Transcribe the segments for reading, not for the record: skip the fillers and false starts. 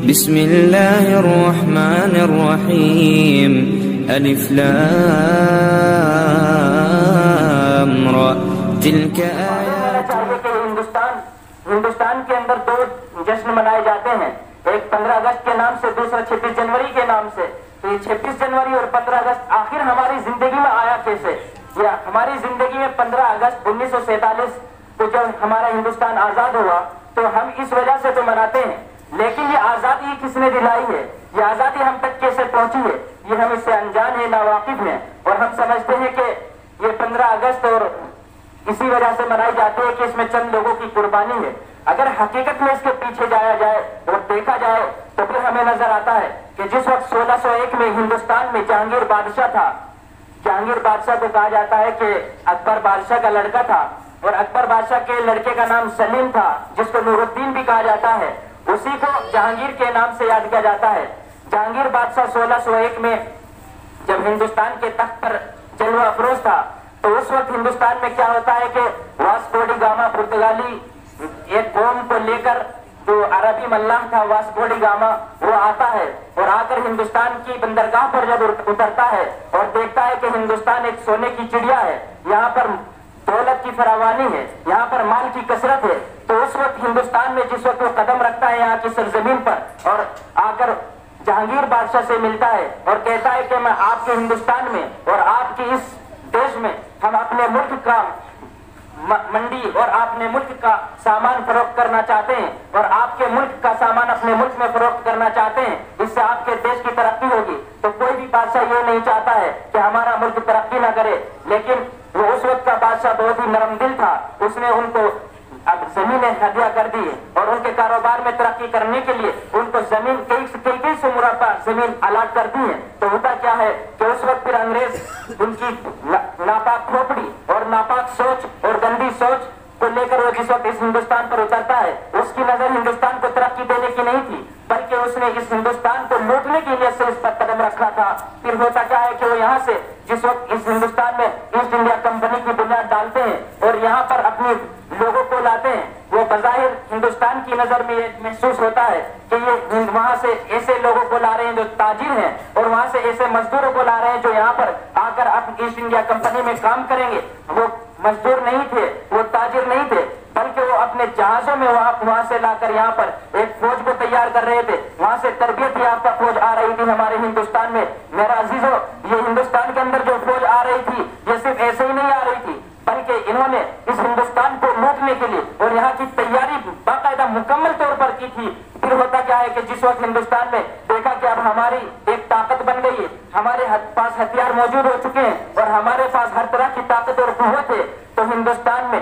بسم الله الرحمن الرحيم الف لام را تلك آیات ہندوستان کے اندر دو جشن منائے جاتے ہیں، ایک 15 اگست کے نام سے، دوسرا 26 جنوری کے نام سے۔ تو یہ 26 جنوری اور 15 اگست آخر ہماری زندگی میں آیا کیسے؟ یا ہماری زندگی میں 15 اگست 1947 کو جب ہمارا ہندوستان آزاد ہوا تو ہم اس وجہ سے تو مناتے ہیں، لیکن یہ آزادی کس نے دلائی ہے، یہ آزادی ہم تک کیسے پہنچی ہے، یہ ہم اس سے انجان ہیں، ناواقف ہیں، اور ہم سمجھتے ہیں کہ یہ 15 اگست اور اسی وجہ سے منائی جاتی ہے کہ اس میں چند لوگوں کی قربانی ہے۔ اگر حقیقت میں اس کے پیچھے جایا جائے اور دیکھا جائے تو پھر ہمیں نظر آتا ہے کہ جس وقت 1601 میں ہندوستان میں جہانگیر بادشاہ تھا، جہانگیر بادشاہ کو کہا جاتا ہے کہ اکبر بادشاہ کا لڑکا تھا، اور اکبر بادشاہ کے لڑکے کا نام سلیم تھا جس کو نور الدین بھی کہا جاتا ہے، اسی کو جہانگیر کے نام سے یاد کیا جاتا ہے۔ جہانگیر بادشاہ 1601 میں جب ہندوستان کے تخت پر جلوہ افروز تھا تو اس وقت ہندوستان میں کیا ہوتا ہے کہ واسکو ڈی گاما پرتگالی ایک قوم کو لے کر، جو عربی ملاح تھا واسکو ڈی گاما، وہ آتا ہے اور آ کر ہندوستان کی بندرگاہ پر جب اترتا ہے اور دیکھتا ہے کہ ہندوستان ایک سونے کی چڑیا ہے، یہاں پر دولت کی فراوانی ہے، یہاں پر مال کی کثرت ہے، تو اس وقت ہندوستان میں جس وقت وہ قدم رکھتا ہے یہاں کی سرزمین پر اور آ کر جہانگیر بادشاہ سے ملتا ہے اور کہتا ہے کہ میں آپ کے ہندوستان میں اور آپ کی اس دیش میں ہم اپنے ملک کا منڈی اور اپنے ملک کا سامان فروخت کرنا چاہتے ہیں اور آپ کے ملک کا سامان اپنے ملک میں فروخت کرنا چاہتے ہیں، اس سے آپ کے دیش کی ترقی ہوگی۔ تو کوئی بھی بادشاہ یہ نہیں چاہتا ہے کہ ہمارا ملک ترقی نہ کرے، لیکن وہ اس وقت کا بادشاہ بہت ہی نرم دل تھا، اس نے ان کو اب زمینیں ہدیہ کر دی اور ان کے کاروبار میں ترقی کرنے کے لیے ان کو زمین کئی سو مربع زمین الاٹ کر دی ہے۔ تو ہوتا کیا ہے کہ اس وقت پھر انگریز ان کی ناپاک کھوپڑی اور ناپاک سوچ اور گندی سوچ کو لے کر وہ جس وقت اس ہندوستان پر اترتا ہے، اس کی نظر ہندوستان کو ترقی دینے کی نہیں تھی بلکہ اس نے اس ہندوستان کو لوٹنے کی نیت سے اس پر قدم رکھا تھا۔ پھر ہوتا کیا ہے کہ وہ یہاں سے جس وقت اس ہندوستان میں ایسٹ انڈیا کمپنی کی بنیاد ڈالتے ہیں اور یہاں پر اپنی لوگوں کو لاتے ہیں، وہ بظاہر ہندوستان کی نظر میں یہ محسوس ہوتا ہے کہ یہ وہاں سے ایسے لوگوں کو لا رہے ہیں جو تاجر ہیں اور وہاں سے ایسے مزدوروں کو لا رہے ہیں جو یہاں پر آ کر ایسٹ انڈیا کمپنی میں کام کریں گے۔ وہ مزدور نہیں تھے، وہ تاجر نہیں تھے، بلکہ وہ اپنے جہازوں میں وہاں سے لا کر یہاں پر ایک فوج کو تیار کر رہے تھے، وہاں سے تربیت یافتہ فوج آ رہی تھی ہمارے ہندوستان میں۔ میرا عزیزو، یہ ہندوستان کے اندر جو فوج آ رہی تھی یہ صرف ایسے ہی نہیں آ رہی تھی بلکہ انہوں نے اس ہندوستان کو لوٹنے کے لیے اور یہاں کی تیاری باقاعدہ مکمل طور پر کی تھی۔ پھر ہوتا کیا ہے کہ جس وقت ہندوستان میں دیکھا کہ اب ہماری ایک طاقت بن گئی ہے، ہمارے پاس ہتھیار موجود ہو چکے ہیں اور ہمارے پاس ہر طرح کی طاقت اور قوت ہے، تو ہندوستان میں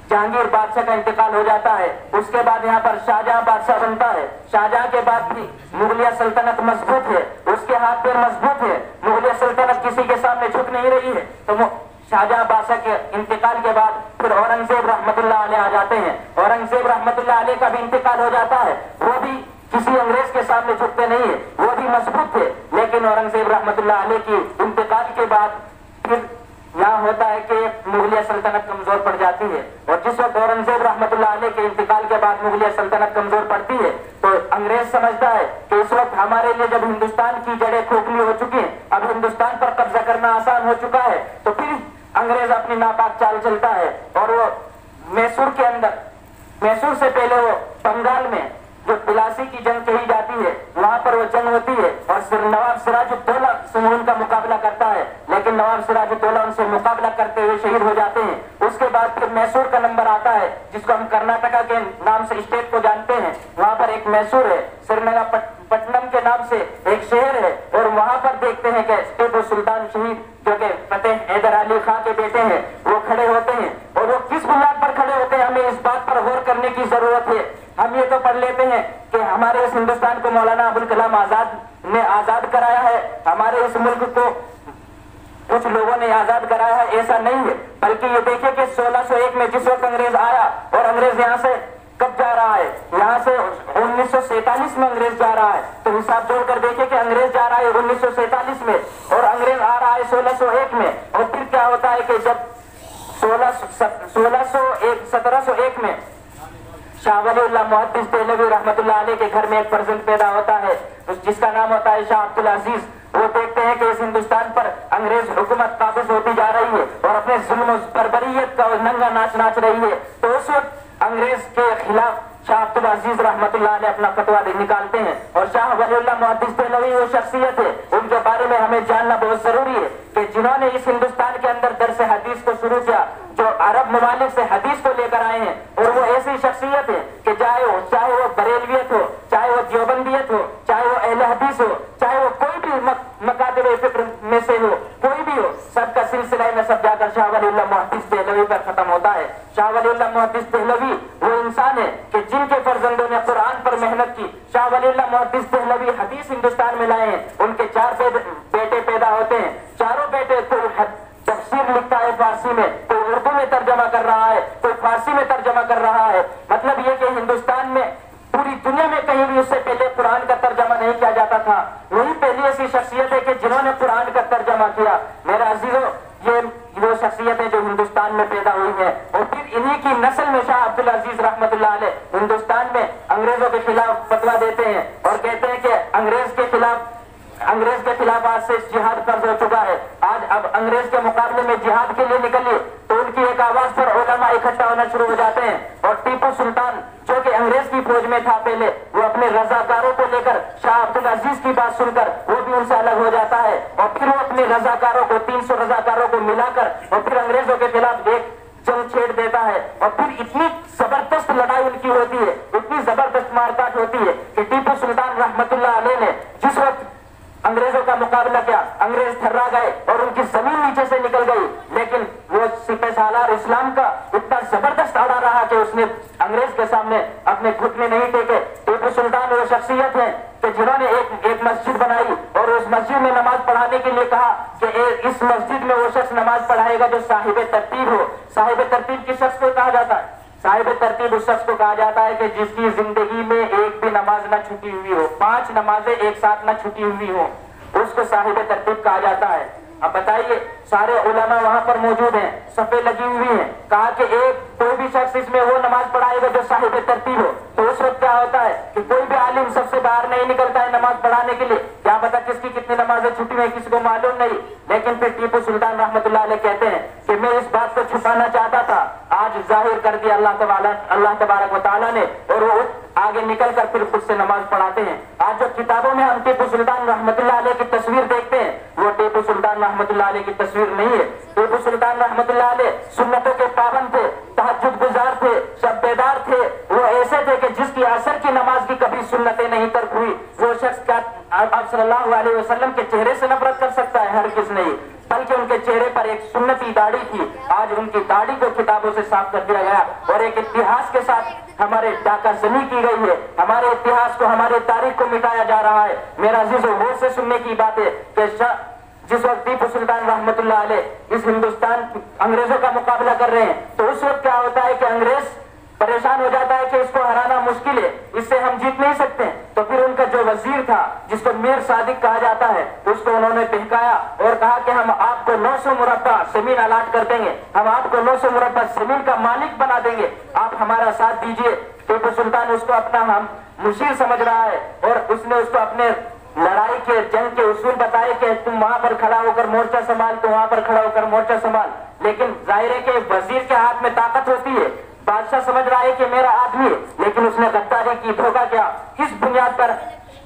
جہانگیر بادشاہ کا انتقال ہو جاتا ہے۔ اس کے بعد یہاں پر شاہجہاں بادشاہ بنتا ہے۔ شاہجہاں کے بعد بھی مغلیہ سلطنت مضبوط ہے، اس کے ہاتھ پیر مضبوط ہے، مغلیہ سلطنت کسی کے سامنے جھک نہیں رہی ہے۔ تو شاہجہاں بادشاہ کے انتقال کے بعد پھر اورنگزیب رحمت اللہ علیہ آ جاتے ہیں۔ اورنگزیب رحمت اللہ علیہ کا بھی انتقال ہو جاتا ہے، وہ بھی کسی انگریز کے سامنے جھکتے نہیں ہیں، وہ بھی مضبوط تھے، لیکن اورنگزیب رحمت اللہ علیہ کی انتقال کے بعد پھر یہاں ہوتا ہے کہ مغلیہ سلطنت کمزور پڑ جاتی ہے، اور جس وقت اورنگزیب رحمت اللہ علیہ کے انتقال کے بعد مغلیہ سلطنت کمزور پڑتی ہے تو انگریز سمجھتا ہے کہ اس وقت ہمارے لیے جب ہندوستان کی جڑیں کھوکھلی ہو چکی ہیں، اب ہندوستان پر قبضہ کرنا آسان ہو چکا ہے، تو پھر انگریز اپنی ناپاک چال چلتا ہے اور وہ میسور کے اندر، میسور سے پہلے وہ بنگال میں جو پلاسی کی جنگ کہی جاتی ہے وہاں پر وہ جنگ ہوتی ہے اور نواب سراج الدولہ سے ان کا مقابلہ کرتا ہے، لیکن نواب سراج الدولہ ان سے مقابلہ کرتے ہوئے شہید ہو جاتے ہیں۔ اس کے بعد پھر میسور کا نمبر آتا ہے جس کو ہم کرناٹکا کے نام سے اسٹیٹ کو جانتے ہیں، وہاں پر ایک میسور ہے، سرینگا پٹنم کے نام سے ایک شہر ہے، اور وہاں پر دیکھتے ہیں کہ ٹیپو سلطان شہید جو کہ فتح حیدر علی خان کے بیٹے ہیں وہ کھڑے ہوتے ہیں، اور وہ کس بنیاد پر کھڑے ہوتے ہیں ہمیں اس بات پر غور کرنے کی ضرورت ہے۔ ہم یہ تو پڑھ لیتے ہیں کہ ہمارے اس ہندوستان کو مولانا ابوالکلام آزاد نے آزاد کرایا ہے، ہمارے اس ملک کو کچھ لوگوں نے آزاد کرایا ہے، ایسا نہیں ہے، بلکہ یہ دیکھیں کہ 1601 میں جس وقت انگریز آیا اور انگریز یہاں سے کب جا رہا ہے، یہاں سے 1947 میں انگریز جا رہا ہے، تو حساب جوڑ کر دیکھیں کہ انگریز جا رہا ہے 1947 میں اور انگریز آ رہا ہے 1601 میں، اور پھر کیا ہوتا ہے کہ جب 1701 میں शाह वलीउल्लाह मुहद्दिस देहलवी रहमतुल्लाह अलैह के घर में एक फर्जंद पैदा होता है जिसका नाम होता है शाह अब्दुल अजीज। वो देखते हैं कि इस हिंदुस्तान पर अंग्रेज हुकूमत काबिज होती जा रही है और अपने जुल्म और बर्बरियत का नंगा नाच नाच रही है। तो उस वक्त अंग्रेज के खिलाफ शाह अब्दुल अजीज रहमतुल्लाह अलैह अपना फतवा निकालते हैं। और शाह वलीउल्लाह मुहद्दिस देहलवी वो शख्सियत है, उनके बारे में हमें जानना बहुत जरूरी है कि जिन्होंने इस हिंदुस्तान के अंदर दर्स हदीस को शुरू किया, जो अरब ममालिक से हदीस को लेकर आए हैं। और वो ऐसी शख्सियत है कि चाहे वो बरेलवियत हो, चाहे वो देवबंदियत हो, चाहे वो अहले हदीस हो, चाहे वो कोई भी मकातिब फिक्र में से हो, कोई भी हो, सबका सिलसिला में सब जाकर शाह वलीउल्लाह मुहद्दिस देहलवी पर खत्म होता है। शाह वलीउल्लाह मुहद्दिस देहलवी वो इंसान है कि जिनके फर्जंदों ने कुरान पर मेहनत की। शाह वलीउल्लाह मुहद्दिस देहलवी हदीस हिंदुस्तान में लाए हैं। उनके 4 बेटे पैदा होते हैं। चारों बेटे कोई तफसीर लिखता है फारसी में, कोई उर्दू में तर्जमा कर रहा है, कोई फारसी में तर्जमा कर रहा है। मतलब ये कि हिंदुस्तान में पूरी दुनिया में कहीं भी उससे पहले कुरान का तर्जमा नहीं किया जाता था। वही पहली ऐसी शख्सियत है कि जिन्होंने कुरान का तर्जमा किया। मेरा अजीजों, ये वो शख्सियत है जो हिंदुस्तान में पैदा हुई है। और फिर इन्हीं की नस्ल में शाह अब्दुल अजीज रहमतुल्लाह अलैह हिंदुस्तान में अंग्रेजों के खिलाफ फतवा देते हैं और कहते हैं कि अंग्रेज के खिलाफ आज से जिहाद फर्ज हो चुका है। आज अब अंग्रेज के मुकाबले में जिहाद के लिए निकलिए। तो उनकी एक आवाज पर उलमा इकट्ठा होना शुरू हो जाते हैं। और टीपू सुल्तान जो कि अंग्रेज की फौज में था पहले, वो अपने रजाकारों को लेकर शाह अब्दुल अजीज की बात सुनकर वो भी उनसे अलग हो जाता है। और फिर वो अपने रजाकारों को 300 रजाकारों को मिलाकर और फिर अंग्रेजों के खिलाफ एक जंग छेड़ देता है। और फिर इतनी जबरदस्त लड़ाई उनकी होती है, इतनी जबरदस्त मारकाट होती है कि टीपू सुल्तान रहमतुल्लाह अलैह ने जिस वक्त अंग्रेजों का मुकाबला किया, अंग्रेज थर्रा गए और उनकी जमीन नीचे से निकल गई। लेकिन वो सिपह सालार इस्लाम का इतना जबरदस्त अड़ा रहा कि उसने अंग्रेज के सामने अपने घुटने नहीं टेके। टीपू सुल्तान वो शख्सियत है कि जिन्होंने एक मस्जिद बनाई और उस मस्जिद में नमाज पढ़ाने के लिए कहा कि इस मस्जिद में वो शख्स नमाज पढ़ाएगा जो साहिब तरतीब हो। साहिब तरतीब किस शख्स को कहा जाता है? साहिब तरतीब उस शख्स को कहा जाता है कि जिसकी जिंदगी में एक भी नमाज न छूटी हुई हो, 5 नमाजें एक साथ न छूटी हुई हो, उसको साहिब तरतीब कहा जाता है। अब बताइए, सारे उलमा वहां पर मौजूद हैं, सफे लगी हुई हैं। कहा कि कोई भी शख्स इसमें वो नमाज पढ़ाएगा जो साहिब तरतीब हो। तो उस वक्त क्या होता है कि कोई भी आलिम सबसे बाहर नहीं निकलता है नमाज पढ़ाने के लिए। क्या पता किसकी कितनी नमाजें छुट्टी हुई, किसी को मालूम नहीं। लेकिन फिर टीपू सुल्तान रहमतुल्लाह अलैह कहते हैं कि मैं इस बात को छुपाना चाहता था, आज जाहिर कर दिया अल्लाह तबारक व तआला ने। और वो आगे निकल कर फिर खुद से नमाज पढ़ाते हैं। आज जो किताबों में हम टीपू सुल्तान रहमतुल्लाह अलैह की तस्वीर देखते हैं, वो टीपू सुल्तान रहमतुल्लाह अलैह की तस्वीर नहीं है। टीपू सुल्तान रहमतुल्लाह अलैह सुन्नतों के पाबंद थे, तहज्जुद गुजार थे, शब बेदार थे। वो ऐसे थे कि जिसकी असर की नमाज की कभी सुन्नतें नहीं तर्क हुई। वो शख्स क्या आप सल्लल्लाहु अलैहि वसल्लम के चेहरे से नफरत कर सकता है? हर किस नहीं, बल्कि उनके चेहरे पर एक सुन्नती दाढ़ी थी। आज उनकी दाढ़ी को किताबों से साफ कर दिया गया और एक इतिहास के साथ हमारे डाका जनी की गई है। हमारे इतिहास को, हमारे तारीख को मिटाया जा रहा है। मेरा अजीजों, गौर से सुनने की बात है कि जिस वक्त टीपू सुल्तान रहमतुल्लाह अलैह इस हिंदुस्तान अंग्रेजों का मुकाबला कर रहे हैं, तो उस वक्त क्या होता है कि अंग्रेज परेशान हो जाता है कि इसको हराना मुश्किल है, इससे हम जीत नहीं सकते। तो फिर उनका जो वजीर था, जिसको मीर सादिक कहा जाता है, उसको उन्होंने बहकाया और कहा कि हम आपको 900 मुरब्बा जमीन अलाट कर देंगे, हम आपको 900 मुरब्बा जमीन का मालिक बना देंगे, आप हमारा साथ दीजिए। टीपू सुल्तान उसको अपना हम मुशीर समझ रहा है और उसने उसको अपने लड़ाई के जंग के उसूल बताए कि तुम वहां पर खड़ा होकर मोर्चा संभाल, तुम वहां पर खड़ा होकर मोर्चा संभाल। लेकिन जाहिर है कि वजीर के हाथ में ताकत होती है, बादशाह समझ रहा है कि मेरा आदमी है, लेकिन उसने गद्दारी की, धोखा किया। किस बुनियाद पर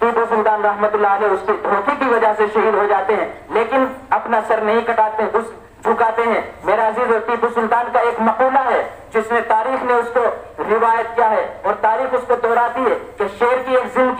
टीपू सुल्तान रहमतुल्लाह अलैह उसके धोखे की वजह से शहीद हो जाते हैं, लेकिन अपना सर नहीं कटाते, उस झुकाते हैं। मेरा अजीज, टीपू सुल्तान का एक मकूला है जिसने तारीख ने उसको रिवायत किया है और तारीख उसको दोहराती है कि शेर की एक दिन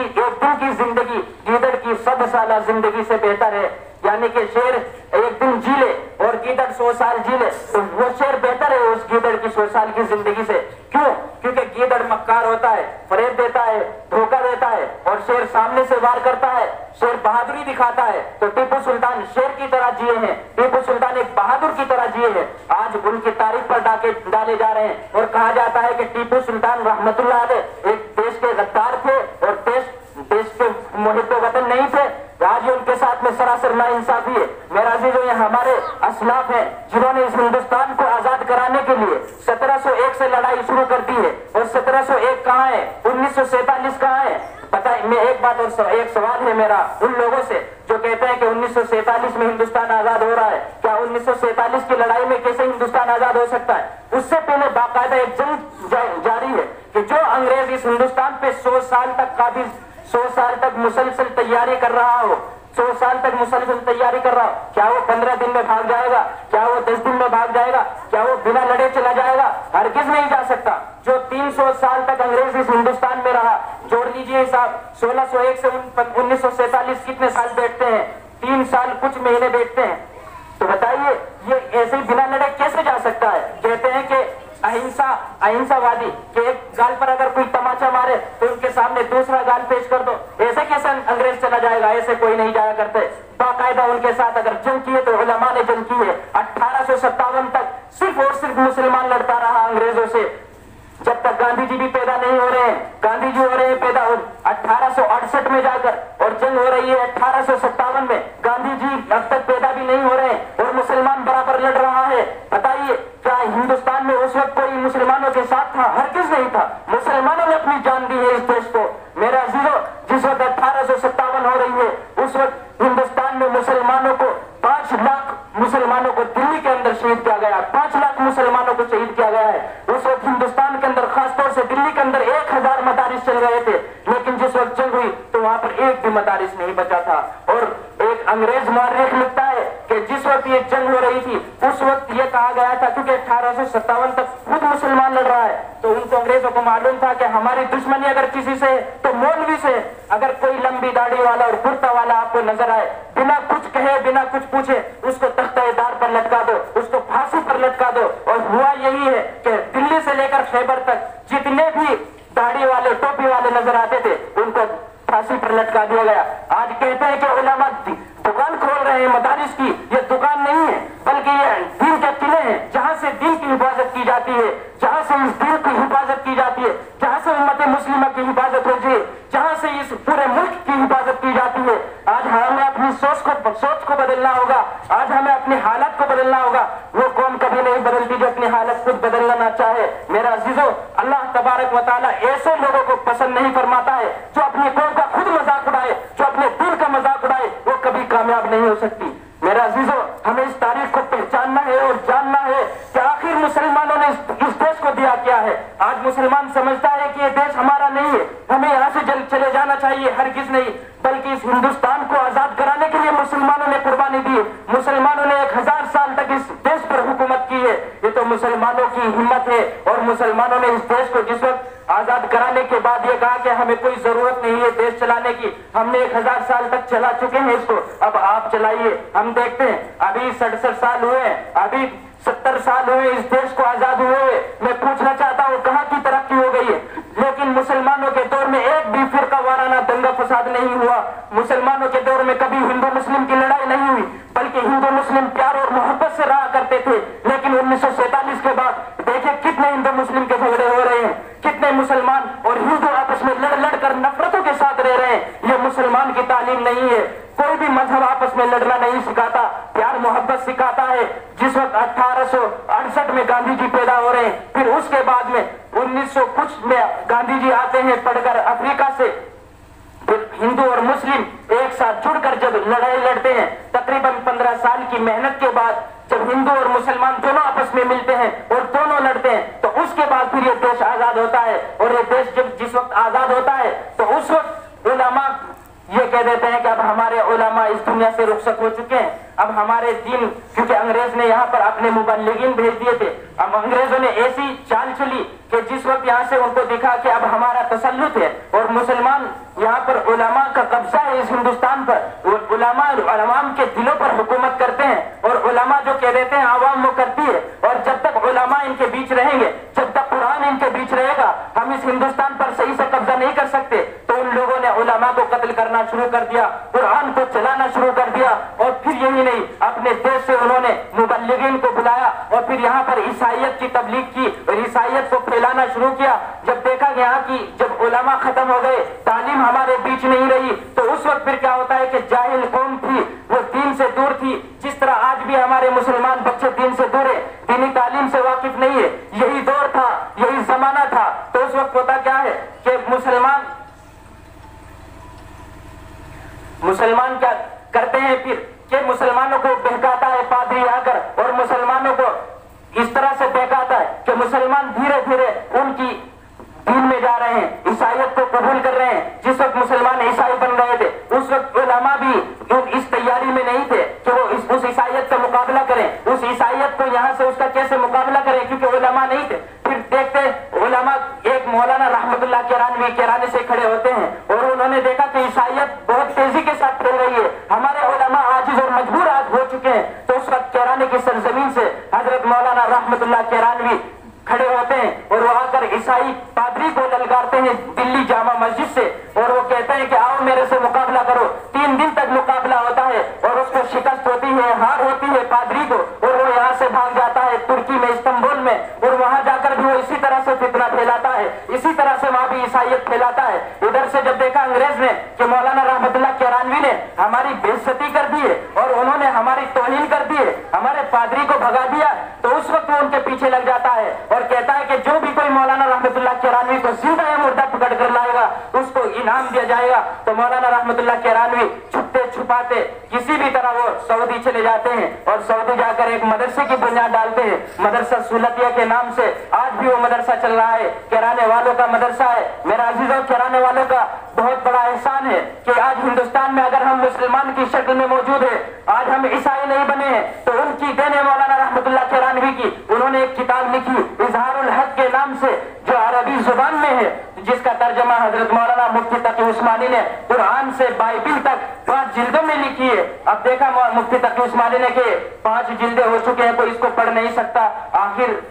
की जिंदगी गीदड़ की 100 साल जिंदगी से बेहतर है। यानी कि शेर एक दिन जी ले और गीदड़ 100 साल जी ले, तो वो शेर बेहतर है उस गीदड़ की 100 साल की जिंदगी से। क्यों? क्योंकि गीदड़ मक्कार होता है, फरेब देता है, धोखा देता है, और शेर सामने से वार करता है, शेर बहादुरी दिखाता है। तो टीपू सुल्तान शेर की तरह जिए हैं, टीपू सुल्तान एक बहादुर की तरह जिए हैं। आज उनकी तारीफ पर डाके डाले जा रहे हैं और कहा जाता है कि टीपू सुल्तान रहमतुल्लाह अलैह एक देश के गद्दार थे और देश के मुहिब वतन नहीं थे। आज उनके साथ में सरासर नाइंसाफी है। मेरा अजीजों, ये हमारे असलाफ हैं जिन्होंने इस हिंदुस्तान को आजाद कराने के लिए 1701 से लड़ाई शुरू कर दी है। और 1701 कहां اور ایک سوال ہے میرا ان لوگوں سے جو کہتے ہیں کہ 1947 میں ہندوستان آزاد ہو رہا ہے. کیا 1947 کی لڑائی میں کیسے ہندوستان آزاد ہو سکتا ہے؟ اس سے پہلے باقاعدہ ایک جنگ جاری ہے کہ جو انگریز اس ہندوستان پہ 100 سال تک قابض، 100 سال تک مسلسل تیاری کر رہا ہو، 100 سال تک مسلسل تیاری کر رہا ہو، کیا وہ 15 دن میں بھاگ جائے گا؟ کیا وہ 10 دن میں بھاگ جائے گا؟ کیا وہ بنا لڑے چلا جائے گا؟ ہرگز نہیں جا سکتا. جو 300 سال تک انگریز اس ہندوستان میں رہا، جوڑ لیجئے حساب، 1601 سے 1947 کتنے سال بیٹھتے ہیں؟ 3 سال کچھ مہینے بیٹھتے ہیں. تو بتائیے یہ ایسے ہی بنا لڑے کیسے جا سکتا ہے؟ کہتے ہیں کہ اہنسا وادی کہ ایک گال پر اگر کوئی تماچا مارے تو ان کے سامنے دوسرا گال پیش کر دو. ایسے کیسے انگریز چلا جائے گا؟ ایسے کوئی نہیں جایا کرتے. باقاعدہ ان کے ساتھ اگر جنگ کی ہے تو علماء نے جنگ کی ہے. 1857 تک صرف اور صرف مسلمان لڑتا رہا انگریزوں سے، جب تک گاندھی جی بھی پیدا نہیں ہو رہے ہیں. گاندھی جی ہو رہے ہیں پیدا 1868 میں جا کر، اور جنگ ہو رہی ہے 1857 میں. گاندھی جی اب تک پیدا بھی نہیں ہو رہے ہیں اور مسلمان برابر لڑ رہا ہے. بتائیے کیا ہندوستان میں اس وقت کوئی مسلمانوں کے ساتھ تھا؟ ہرگز نہیں تھا. مسلمانوں نے اپنی جان دی ہے اس دیش کو. میرا عزیزو، جس وقت 1857 ہو رہی ہے اس وقت ہندوستان میں مسلمانوں کو 5 لاکھ مسلمانوں کو دلی کے اندر شہید کیا گیا. 5 لاکھ مسلمانوں کو شہید کیا گیا ہے. اس وقت ہندوستان کے اندر خاص طور سے دلی کے اندر 1000 مدارس چل رہے تھے، لیکن جس وقت جنگ ہوئی تو وہاں پر ایک بھی مدارس نہیں بچا تھا. اور ایک انگریز مورخ لکھتا ہے کہ جس وقت یہ جنگ ہو رہی تھی اس وقت یہ کہا گیا تھا، کیونکہ 1857 تک خود مسلمان لڑ رہا ہے تو ان کو انگریزوں کو معلوم تھا کہ ہماری دشمنی اگر کسی سے تو مولوی سے. اگر کوئی لمبی داڑھی والا اور کرتا والا آپ کو نظر آئے، بنا کچھ کہے بنا کچھ پوچھے اس کو تختہ دار پر لٹکا دو، اس کو پھانسی پر لٹکا دو. اور ہوا یہی ہے کہ دلی سے لے کر خیبر تک جتنے بھی داڑھی والے ٹوپی والے نظر آتے تھے ان کو پھانسی پر لٹکا دیا گیا. آج کہتے ہیں کہ علماء دکان کھول رہے ہیں مدارس کی. یہ دکان نہیں ہے بلکہ یہ دین کے قلعے ہیں جہاں سے دین کی حفاظت کی جاتی ہے، جہاں سے اس دین کی حفاظت کی جاتی ہے، جہاں سے امت مسلمہ کی حفاظت ہوتی ہے، جہاں سے اس پورے ملک کی حفاظت کی جاتی ہے. آج ہمیں اپنی سوچ کو بدلنا ہوگا. آج ہمیں اپنی حالت کو بدلنا ہوگا. وہ قوم کبھی نہیں بدلتی جو اپنی حالت خود بدلنا نہ چاہے. میرا عزیزو، اللہ تبارک و تعالیٰ ایسے لوگوں کو پسند نہیں فرماتا ہے جو اپنی قوم کا خود مذاق اڑائے، جو اپنے دل کا مذاق اڑائے. وہ کبھی کامیاب نہیں ہو سکتی. میرا عزیزو، ہمیں اس تاریخ کو پہچاننا ہے اور جاننا ہے کہ آخر مسلمانوں نے اس دیش کو دیا کیا ہے. آج مسلمان سمجھتا ہے کہ یہ دیش ہمارا نہیں ہے، ہمیں یہاں سے چلے جانا چاہیے. ہرگز نہیں، بلکہ اس ہندوستان کو آزاد کرانے کے لیے مسلمانوں نے قربانی دی ہے. مسلمانوں نے 1000 سال تک اس دیش پر حکومت کی ہے. یہ تو مسلمانوں کی ہمت ہے. اور مسلمانوں نے اس دیش کو جس وقت آزاد کرانے کے بعد یہ کہا کہ ہمیں کوئی ضرورت نہیں ہے دیش چلانے کی، ہم نے 1000 سال تک چلا چکے ہیں اس کو، اب آپ چلائیے. ہم دیکھتے ہیں ابھی 67 سال ہوئے، ابھی 70 سال ہوئے اس دیش کو آزاد ہوئے. میں پوچھنا چاہتا ہوں کہاں کی ترقی ہو گئی ہے؟ لیکن مسلمانوں کے دور میں ایک بھی فرقہ وارانہ دنگا فساد نہیں ہوا. مسلمانوں کے دور میں کبھی ہندو مسلم کی لڑائی نہیں ہوئی، بلکہ ہندو مسلم پیار اور محبت سے رہا کرتے تھے. لیکن 1947 کے بعد دیکھیں کتنے ہندو مسلم کے جھگڑے ہو رہے ہیں، کتنے مسلمان اور ہندو آپس میں لڑ کر نفرتوں کے ساتھ رہ رہے ہیں. یہ مسلمان کی تعلیم نہیں ہے. کوئی بھی مذہب آپس میں لڑنا نہیں سکھاتا، پیار محبت سکھاتا ہے. جس وقت 1868 میں گاندھی جی پیدا ہو رہے ہیں، پھر اس کے بعد میں 1900 کچھ میں گاندھی جی آتے ہیں پڑھ کر افریقہ سے. پھر ہندو اور مسلم ایک ساتھ جڑ کر جب لڑائی لڑتے ہیں، تقریباً 15 سال کی محنت کے بعد جب ہندو اور مسلمان دونوں آپس میں ملتے ہیں اور دونوں لڑتے ہیں تو اس کے بعد پھر یہ دیش آزاد ہوتا ہے. اور یہ دیش جس وقت آزاد ہوتا ہے تو اس وقت علماء یہ کہہ دیتے ہیں کہ اب ہمارے علماء اس دنیا سے رخصت ہو چکے ہیں. اب ہمارے دین، کیونکہ انگریز نے یہاں پر اپنے مبلغین بھیج دیے تھے، اب انگریزوں نے ایسی چال چلی کہ جس وقت یہاں سے ان کو دکھا کہ اب ہمارا تسلط ہے اور مسلمان یہاں پر علماء کا قبضہ ہے اس ہندوستان پر. علماء عوام کے دلوں پر حکومت کرتے ہیں اور علماء جو کہہ دیتے ہیں عوام وہ کرتی ہے. اور جب تک علماء ان کے بیچ رہیں گے، جب تک قرآن ان کے بیچ رہے گا، ہم اس ہندوستان پر صحیح سے قبضہ نہیں کر سکتے. تو ان لوگوں نے علماء کو قتل کرنا شروع کر دیا، قرآن کو چلانا شروع کر دیا. اور پھر یہی نہیں، اپنے دیش سے انہوں نے مبلغین کو بلایا اور پھر یہاں پر عیسائیت کی تبلیغ کی اور عیسائیت کو پھیلانا شروع کیا. جب دیکھا گیا کہ جب علماء ختم ہو گئے، تعلیم ہمارے بیچ نہیں رہی، تو اس وقت پھر کیا ہوتا ہے کہ جاہل قوم تھی، وہ دین سے دور تھی. جس طرح آج بھی ہمارے مسلمان بچے دین سے دور ہے، دینی تعلیم سے واقف نہیں ہے. یہی دور تھا، یہی زمانہ تھا. تو اس وقت ہوتا کیا ہے کہ مسلمان मुसलमान क्या करते हैं फिर कि मुसलमानों को बहकाता है पादरी आकर और मुसलमानों को इस तरह से बहकाता है कि मुसलमान धीरे धीरे उनकी दीन में जा रहे हैं, ईसाइयत को कबूल कर रहे हैं। जिस वक्त मुसलमान ईसाई बन रहे थे उस वक्त उलमा भी इस तैयारी में नहीं थे कि वो उस ईसाइयत का मुकाबला करें, उस ईसाइयत को यहाँ से उसका कैसे मुकाबला करें, क्योंकि उलमा नहीं थे। फिर देखते उलमा एक मौलाना रहमतुल्लाह केरानी से खड़े होते हैं और उन्होंने देखा कि ईसाइयत बहुत तेजी के साथ फैल रही है, हमारे उलमा आजिज और मजबूर आज हो चुके हैं। तो उस वक्त केरानी की सरजमीन से हजरत मौलाना रहमतुल्लाह केरानी खड़े होते हैं और वो आकर ईसाई पादरी को ललकारते हैं दिल्ली जामा मस्जिद से और वो कहते हैं कि आओ मेरे से मुकाबला करो। 3 दिन तक मुकाबला होता है और उसको शिकस्त होती है, हार होती है पादरी को और वो यहाँ से भाग जाता है तुर्की में, इस्तांबुल में, और वहां जाकर भी वो इसी तरह से फितना फैलाता है, इसी तरह से वहां भी ईसाइयत फैलाता है। इधर से जब देखा अंग्रेज ने कि मौलाना रहमतुल्लाह केरानवी ने हमारी बेइज्जती कर दी है और उन्होंने हमारी तौहीन कर दी है, हमारे पादरी को भगा दिया, तो उस वक्त वो उनके पीछे लग जाता है और कहता है कि जो भी कोई मौलाना रहमतुल्लाह केरानवी को जिंदा या मुर्दा पकड़ कर लाएगा उसको इनाम दिया जाएगा। तो मौलाना रहमतुल्लाह केरानवी छुपते छुपाते किसी भी तरह वो सऊदी चले जाते हैं और सऊदी जाकर एक मदरसे की बुनियाद डालते हैं, मदरसा सुलतिया के नाम से। आज भी वो मदरसा चल रहा है, केराने वालों का मदरसा है। मेरा अजीजों, केराने वालों का बहुत बड़ा एहसान है कि आज हिंदुस्तान में अगर हम मुसलमान की शक्ल में मौजूद है, आज हम ईसाई नहीं बने हैं, तो उनकी देन है मौलाना रहमतुल्लाह केरानवी की। उन्होंने एक किताब लिखी इजहारुल हक के नाम से, जो अरबी जुबान में है, जिसका तर्जमा हजरत मौलाना मुफ्ती तकी उस्मानी ने कुरान से बाइबिल तक 5 जिल्दों में लिखी है। अब देखा मुफ्ती तकी उस्मानी ने कि 5 जिल्दे हो चुके हैं, कोई इसको पढ़ नहीं सकता। आखिर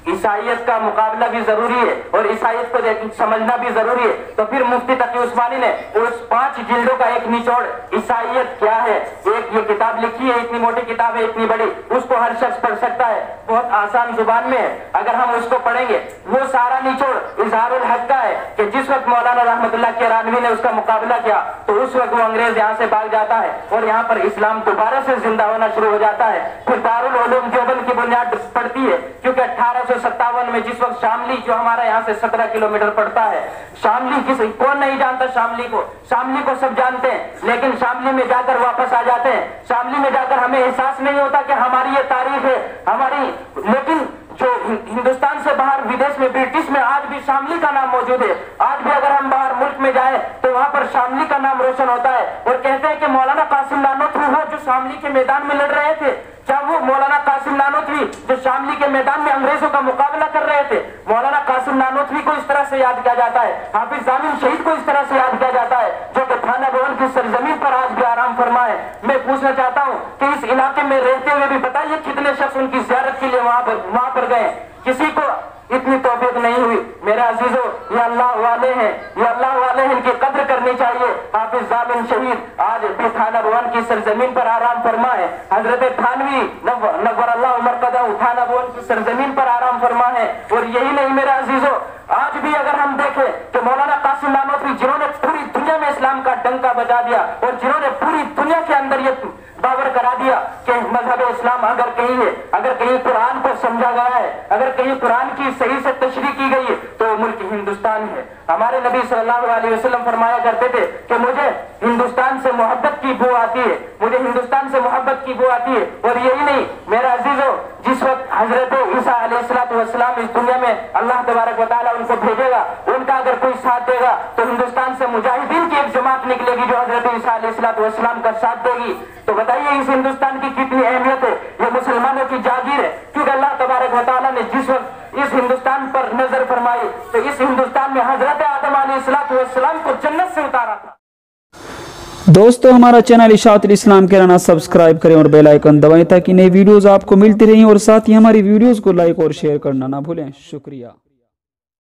ईसाइयत का मुकाबला भी जरूरी है और ईसाइयत को समझना भी जरूरी है। तो फिर मुफ्ती तकी उस्मानी ने उस 5 जिल्दों का एक निचोड़, ईसाइयत क्या है, एक ये किताब लिखी है, इतनी मोटी किताब है, इतनी बड़ी, उसको हर शख्स पढ़ सकता है, बहुत आसान जुबान में है। अगर हम उसको पढ़ेंगे, वो सारा निचोड़ इजहारुल हक का है कि जिस वक्त मौलाना रहमतुल्लाह केरानवी ने उसका मुकाबला किया तो उस वक्त वो अंग्रेज यहाँ से भाग जाता है और यहाँ पर इस्लाम दोबारा से जिंदा होना शुरू हो जाता है। फिर दारुल उलूम देवबंद की बुनियाद पड़ती है, क्योंकि 1857 में जिस वक्त शामली, जो हमारा यहाँ से 17 किलोमीटर पड़ता है, शामली किसी कौन नहीं जानता, शामली को सब जानते हैं, लेकिन शामली में जाकर वापस आ जाते हैं। शामली में जाकर हमें एहसास नहीं होता कि हमारी ये तारीख है हमारी, लेकिन जो हिंदुस्तान से बाहर विदेश में, ब्रिटिश में आज भी शामली का नाम मौजूद है। आज भी अगर हम बाहर मुल्क में जाएं तो वहां पर शामली का नाम रोशन होता है और कहते हैं कि मौलाना कासिम नानोतवी वो जो शामली के मैदान में लड़ रहे थे, क्या वो मौलाना कासिम नानोतवी जो शामली के मैदान में अंग्रेजों का मुकाबला कर रहे थे? मौलाना कासिम नानोतवी को इस तरह से याद किया जाता है, हाफिज जामिन शहीद को इस तरह से याद किया जाता है, जो कि थाना भवन की सरजमीन पर आज भी आराम फरमाए। मैं पूछना चाहता हूँ कि इस इलाके में रहते हुए भी बताइए कितने शख्स उनकी ज़ियारत के लिए वहां पर गए? किसी को इतनी तौफीक नहीं हुई। मेरे अजीजों, ये अल्लाह वाले हैं, ये अल्लाह वाले हैं, इनकी कद्र करनी चाहिए। हाफिज जामिन शहीद आज भी थाना भवन की सरजमीन पर आराम फरमा है। हजरत थानवी नव्वर अल्लाह उमर कदम थाना भवन की सरजमीन पर आराम फरमा है। और यही नहीं मेरे अजीजों, आज भी अगर हम देखें कि मौलाना कासिम नानोतवी जिन्होंने पूरी दुनिया में इस्लाम का डंका बजा दिया और जिन्होंने पूरी दुनिया के अंदर ये बावर करा दिया कि मजहब इस्लाम अगर कहीं है, अगर कहीं कुरान को समझा गया है, अगर कहीं कुरान की सही से तशरीह की गई है तो मुल्क हिंदुस्तान है। हमारे नबी सल्लल्लाहु अलैहि वसल्लम फरमाया करते थे कि मुझे हिंदुस्तान से मोहब्बत की बू आती है, मुझे हिंदुस्तान से मोहब्बत की बू आती है। और यही नहीं मेरा अजीजों, जिस वक्त हजरत ईसा अलैहिस्सलाम इस दुनिया में अल्लाह तबारक व तआला उनको भेजेगा, उनका अगर कोई साथ देगा तो हिंदुस्तान से मुजाहिदीन की एक जमात निकलेगी जो हजरत ईसा अलैहिस्सलाम का साथ देगी। तो बताइए इस हिंदुस्तान की कितनी अहमियत है, ये मुसलमानों की जागीर है। क्योंकि अल्लाह तबारक व तआला ने जिस वक्त इस हिंदुस्तान पर नजर फरमाई तो इस हिंदुस्तान में हजरत आदम अलैहिस्सलाम को जन्नत से उतारा था। दोस्तों, हमारा चैनल इशाअतुल इस्लाम कहलाना सब्सक्राइब करें और बेल आइकन दबाएं ताकि नई वीडियोस आपको मिलती रहें और साथ ही हमारी वीडियोस को लाइक और शेयर करना ना भूलें। शुक्रिया।